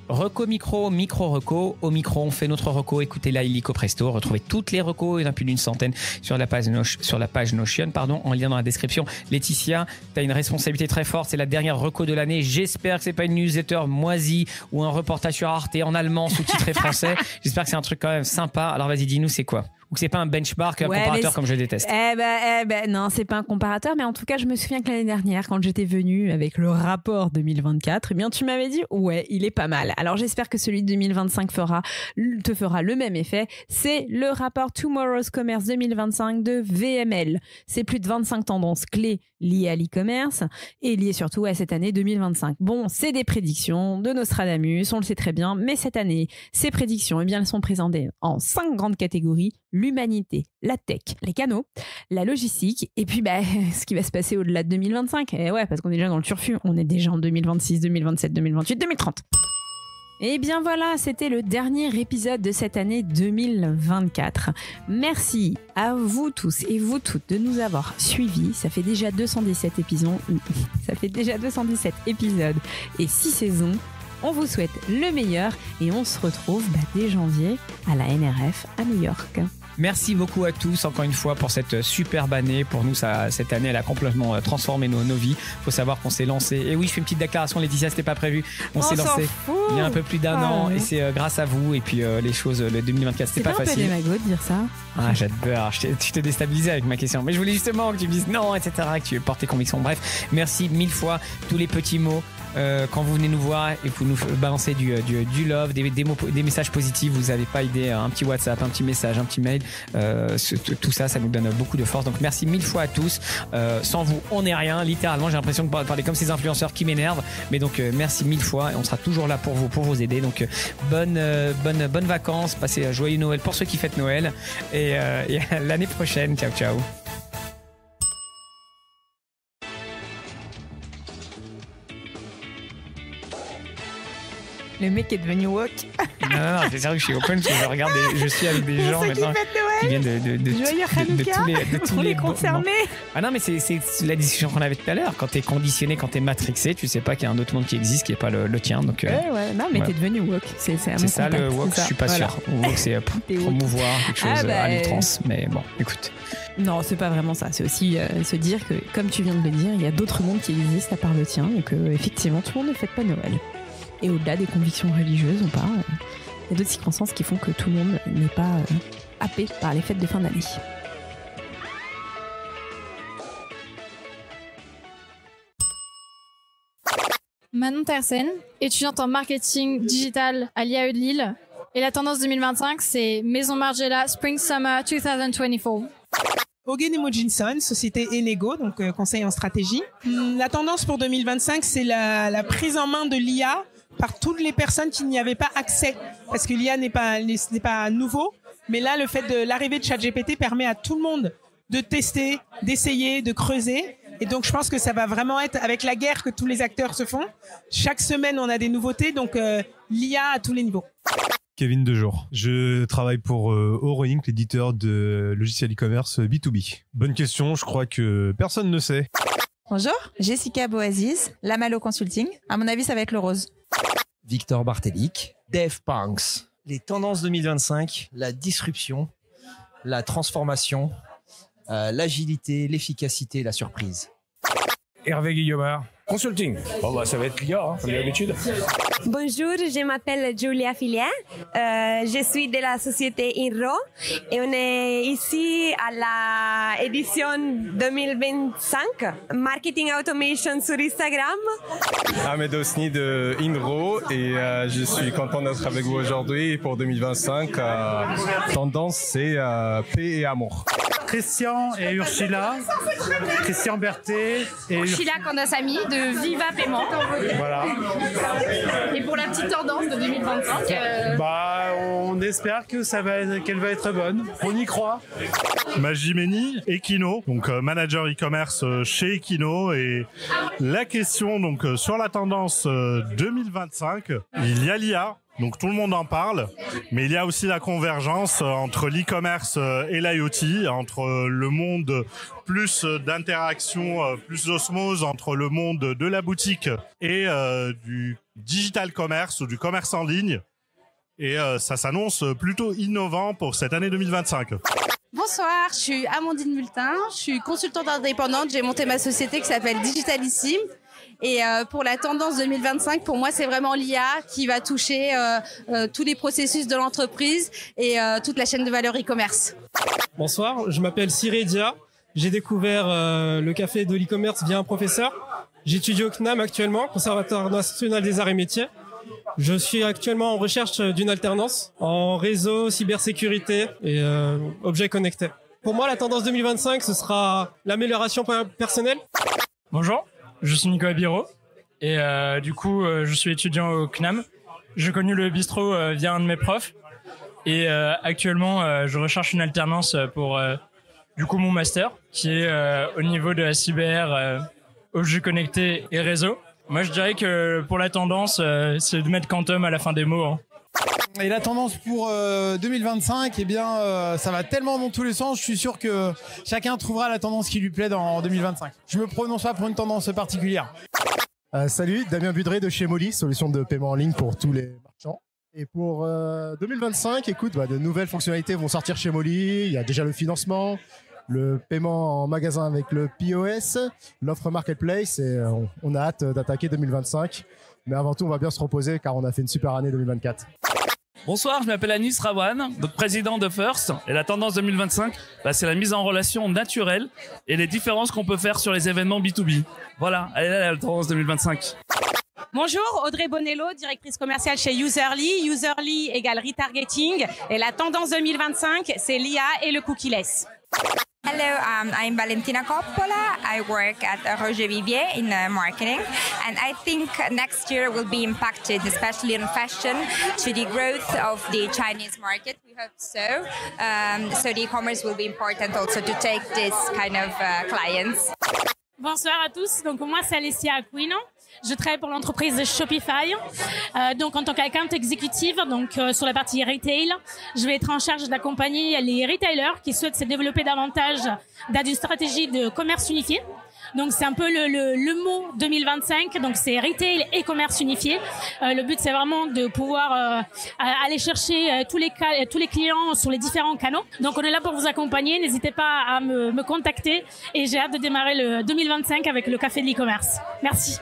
Reco micro reco. Au micro, on fait notre reco. Écoutez-la illico presto. Retrouvez toutes les recos, il y en a plus d'une centaine sur la page Notion, en lien dans la description. Laetitia, tu as une responsabilité très forte. C'est la dernière reco de l'année. J'espère que c'est pas une newsletter moisie ou un reportage sur Arte en allemand sous-titré français. J'espère que c'est un truc quand même sympa. Alors vas-y, dis-nous, c'est quoi? Ou que c'est pas un benchmark, un comparateur comme je déteste? Non, c'est pas un comparateur, mais en tout cas, je me souviens que l'année dernière, quand j'étais venue avec le rapport 2024, eh bien, tu m'avais dit, ouais, il est pas mal. Alors, j'espère que celui de 2025 te fera le même effet. C'est le rapport Tomorrow's Commerce 2025 de VML. C'est plus de 25 tendances clés liées à l'e-commerce et liées surtout à cette année 2025. Bon, c'est des prédictions de Nostradamus, on le sait très bien, mais cette année, ces prédictions, eh bien, elles sont présentées en 5 grandes catégories: l'humanité, la tech, les canaux, la logistique, et puis ce qui va se passer au-delà de 2025. Et ouais, parce qu'on est déjà dans le turfu, on est déjà en 2026, 2027, 2028, 2030. Et bien voilà, c'était le dernier épisode de cette année 2024. Merci à vous tous et vous toutes de nous avoir suivis. Ça fait déjà 217 épisodes. Ça fait déjà 217 épisodes et 6 saisons. On vous souhaite le meilleur et on se retrouve dès janvier à la NRF à New York. Merci beaucoup à tous, encore une fois, pour cette superbe année. Pour nous, cette année, elle a complètement transformé nos vies. Il faut savoir qu'on s'est lancé. Et oui, je fais une petite déclaration, Laetitia, c'était pas prévu. On s'est lancé il y a un peu plus d'un an. Et c'est grâce à vous. Et puis, les choses, le 2024, c'était pas facile. C'est pas un peu démago de dire ça. Ah, j'adore. Je t'ai déstabilisé avec ma question. Mais je voulais justement que tu me dises non, etc., que tu portes tes convictions. Bref, merci 1000 fois. Tous les petits mots. Quand vous venez nous voir et vous nous balancez du love, des messages positifs, vous n'avez pas idée, un petit WhatsApp, un petit message, un petit mail, tout ça nous donne beaucoup de force. Donc merci 1000 fois à tous. Sans vous, on n'est rien. Littéralement, j'ai l'impression de parler comme ces influenceurs qui m'énervent. Mais donc merci 1000 fois et on sera toujours là pour vous aider. Donc bonnes vacances, passez un joyeux Noël pour ceux qui fêtent Noël et à l'année prochaine. Ciao, ciao. Le mec est devenu woke. Non, c'est sérieux que je suis open parce que je suis avec des gens maintenant qui viennent de tous les concernés. Ah non, mais c'est la discussion qu'on avait tout à l'heure. Quand t'es conditionné, quand t'es matrixé, tu sais pas qu'il y a un autre monde qui existe qui est pas le tien. Donc, non, mais t'es devenu woke. C'est ça le woke, je suis pas sûr. Woke, c'est promouvoir quelque chose à l'outrance. Mais bon, écoute. Non, c'est pas vraiment ça. C'est aussi se dire que, comme tu viens de le dire, il y a d'autres mondes qui existent à part le tien et que, effectivement, tout le monde ne fête pas Noël. Et au-delà des convictions religieuses, il y a d'autres circonstances qui font que tout le monde n'est pas happé par les fêtes de fin d'année. Manon Tersen, étudiante en marketing digital à l'IAE de Lille. Et la tendance 2025, c'est Maison Margiela Spring Summer 2024. Hogan Emojinson, société Enego, donc conseil en stratégie. La tendance pour 2025, c'est la prise en main de l'IA par toutes les personnes qui n'y avaient pas accès, parce que l'IA n'est pas nouveau, mais là le fait de l'arrivée de ChatGPT permet à tout le monde de tester, d'essayer, de creuser, et donc je pense que ça va vraiment être avec la guerre que tous les acteurs se font. Chaque semaine on a des nouveautés, donc l'IA à tous les niveaux. Kevin Dejour. Je travaille pour Euroink, l'éditeur de logiciels e-commerce B2B. Bonne question, je crois que personne ne sait. Bonjour, Jessica Boaziz, Lamalo Consulting. À mon avis, ça va être le rose. Victor Barthélic, DevPunks. Les tendances 2025, la disruption, la transformation, l'agilité, l'efficacité, la surprise. Hervé Guillaume, Consulting. Ça va être l'IA, comme d'habitude. Bonjour, je m'appelle Julia Filien. Je suis de la société Inro et on est ici à la édition 2025 Marketing Automation sur Instagram. Ahmed Osni de Inro et je suis content d'être avec vous aujourd'hui pour 2025. Tendance, c'est paix et amour. Christian et Ursula, Christian Berthet et Ursula Kandasamy de Viva Paiement. Voilà. Et pour la petite tendance de 2025 on espère qu'elle va être bonne. On y croit. Magimeni, Equino, donc manager e-commerce chez Equino, et la question donc sur la tendance 2025, il y a l'IA. Donc tout le monde en parle, mais il y a aussi la convergence entre l'e-commerce et l'IoT, entre le monde plus d'interaction, plus d'osmose entre le monde de la boutique et du digital commerce ou du commerce en ligne. Et ça s'annonce plutôt innovant pour cette année 2025. Bonsoir, je suis Amandine Multin, je suis consultante indépendante, j'ai monté ma société qui s'appelle Digitalissime. Et pour la tendance 2025, pour moi, c'est vraiment l'IA qui va toucher tous les processus de l'entreprise et toute la chaîne de valeur e-commerce. Bonsoir, je m'appelle Siredia. J'ai découvert le café de l'e-commerce via un professeur. J'étudie au CNAM actuellement, Conservatoire national des arts et métiers. Je suis actuellement en recherche d'une alternance en réseau, cybersécurité et objets connectés. Pour moi, la tendance 2025, ce sera l'amélioration personnelle. Bonjour, je suis Nicolas Biro et du coup, je suis étudiant au CNAM. J'ai connu le bistrot via un de mes profs et actuellement, je recherche une alternance pour du coup mon master qui est au niveau de la cyber, objets connectés et réseau. Moi, je dirais que pour la tendance, c'est de mettre quantum à la fin des mots. Hein. Et la tendance pour 2025, eh bien, ça va tellement dans tous les sens. Je suis sûr que chacun trouvera la tendance qui lui plaît dans 2025. Je me prononce pas pour une tendance particulière. Salut, Damien Budré de chez Molly, solution de paiement en ligne pour tous les marchands. Et pour 2025, écoute, de nouvelles fonctionnalités vont sortir chez Molly. Il y a déjà le financement, le paiement en magasin avec le POS, l'offre marketplace et on a hâte d'attaquer 2025. Mais avant tout, on va bien se reposer car on a fait une super année 2024. Bonsoir, je m'appelle Anis Rawan, donc président de First. Et la tendance 2025, c'est la mise en relation naturelle et les différences qu'on peut faire sur les événements B2B. Voilà, elle est là la tendance 2025. Bonjour, Audrey Bonello, directrice commerciale chez Userly. Userly égale retargeting. Et la tendance 2025, c'est l'IA et le cookie-less. Hello, I'm Valentina Coppola. I work at Roger Vivier in marketing, and I think next year will be impacted, especially in fashion, to the growth of the Chinese market. We hope so. So the e-commerce will be important also to take this kind of clients. Bonsoir à tous. Donc moi, c'est Alessia Aquino. Je travaille pour l'entreprise Shopify, donc en tant qu'account exécutive, donc sur la partie retail. Je vais être en charge d'accompagner les retailers qui souhaitent se développer davantage dans une stratégie de commerce unifié. Donc c'est un peu le mot 2025, donc c'est retail et commerce unifié. Le but c'est vraiment de pouvoir aller chercher tous les clients sur les différents canaux. Donc on est là pour vous accompagner, n'hésitez pas à me contacter et j'ai hâte de démarrer le 2025 avec le café de l'e-commerce. Merci.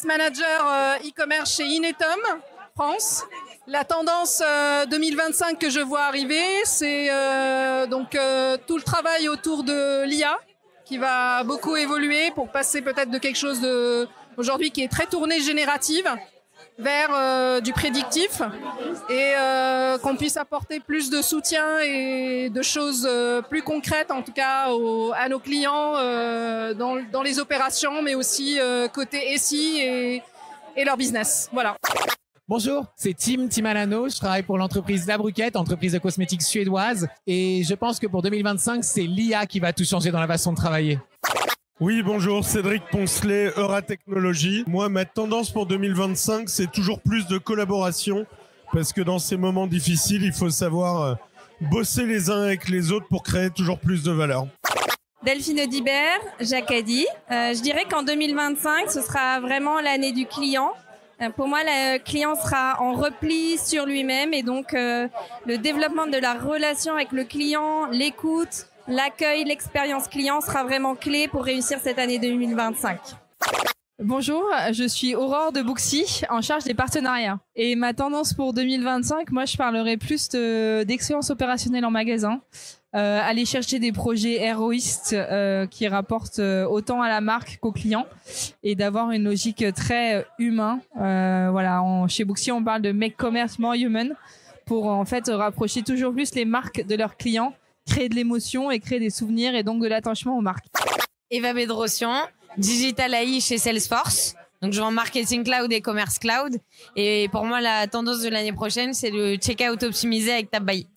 Manager e-commerce chez Inetum France. La tendance 2025 que je vois arriver, c'est tout le travail autour de l'IA qui va beaucoup évoluer pour passer peut-être de quelque chose aujourd'hui qui est très tourné générative vers du prédictif et qu'on puisse apporter plus de soutien et de choses plus concrètes en tout cas à nos clients dans les opérations mais aussi côté SI et leur business. Voilà. Bonjour, c'est Tim Alano, je travaille pour l'entreprise La Bruquette, entreprise de cosmétiques suédoise et je pense que pour 2025, c'est l'IA qui va tout changer dans la façon de travailler. Oui, bonjour, Cédric Poncelet, Euratechnologie. Moi, ma tendance pour 2025, c'est toujours plus de collaboration parce que dans ces moments difficiles, il faut savoir bosser les uns avec les autres pour créer toujours plus de valeur. Delphine Audibert, Jacadi. Je dirais qu'en 2025, ce sera vraiment l'année du client. Pour moi, le client sera en repli sur lui-même et donc le développement de la relation avec le client, l'écoute, l'accueil, l'expérience client sera vraiment clé pour réussir cette année 2025. Bonjour, je suis Aurore de Booksy, en charge des partenariats. Et ma tendance pour 2025, moi je parlerai plus d'excellence opérationnelle en magasin. Aller chercher des projets héroïstes qui rapportent autant à la marque qu'aux clients et d'avoir une logique très humain. Chez Booksy, on parle de make commerce more human pour en fait rapprocher toujours plus les marques de leurs clients, créer de l'émotion et créer des souvenirs et donc de l'attachement aux marques. Eva Bedrossian, Digital AI chez Salesforce. Donc, je vends marketing cloud et commerce cloud. Et pour moi, la tendance de l'année prochaine, c'est le checkout optimisé avec TapBuy.